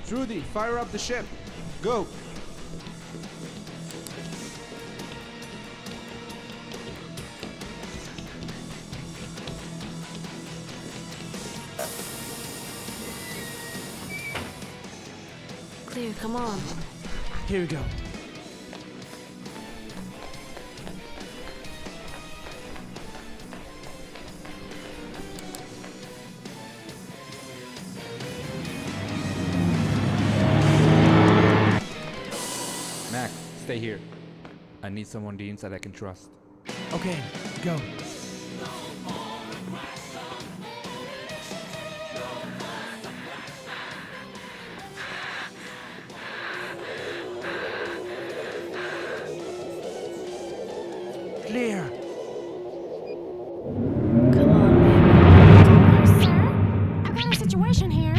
Trudy, fire up the ship. Go. Clear, come on. Here we go. Max, stay here. I need someone on the inside I can trust. Okay, go. Clear. Come on, baby. Sir, I've got a situation here.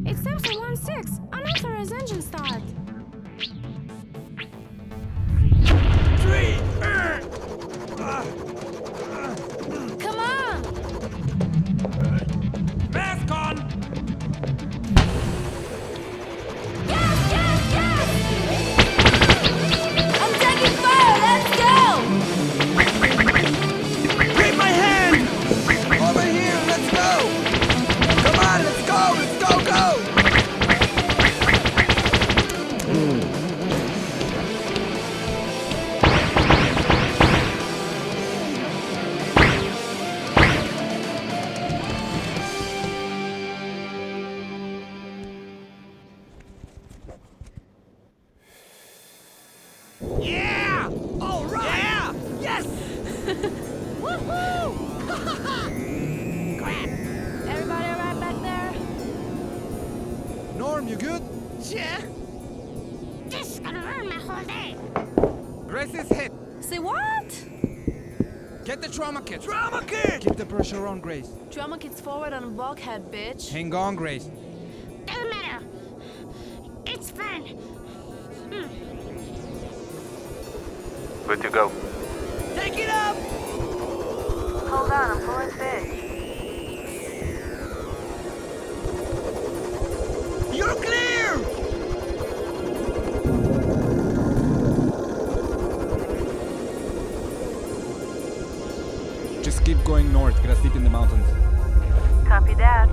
It's Samson 1-6. Unauthorized engine start. Come on! Mask on! Yes, yes, yes! I'm taking fire! Let's go! Grab my hand! Over here, let's go! Come on, let's go! Let's go, go! Yeah! All right! Yeah! Yes! Woohoo! Crap. Everybody alright back there? Norm, you good? Yeah! This is gonna ruin my whole day. Grace is hit. Say what? Get the trauma kit. Drama kid! Keep the pressure on, Grace. Trauma kits forward on bulkhead, bitch. Hang on, Grace. Doesn't matter. It's fun. Good to go. Take it up! Hold on, I'm pulling fish. You're clear! Just keep going north. Get us deep in the mountains. Copy that.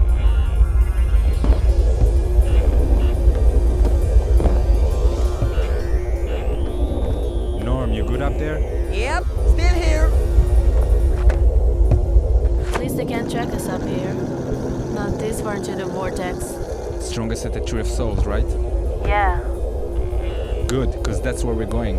Norm, you good up there? Yep, still here. At least they can't track us up here. Not this far into the vortex. Strongest at the Tree of Souls, right? Yeah. Good, because that's where we're going.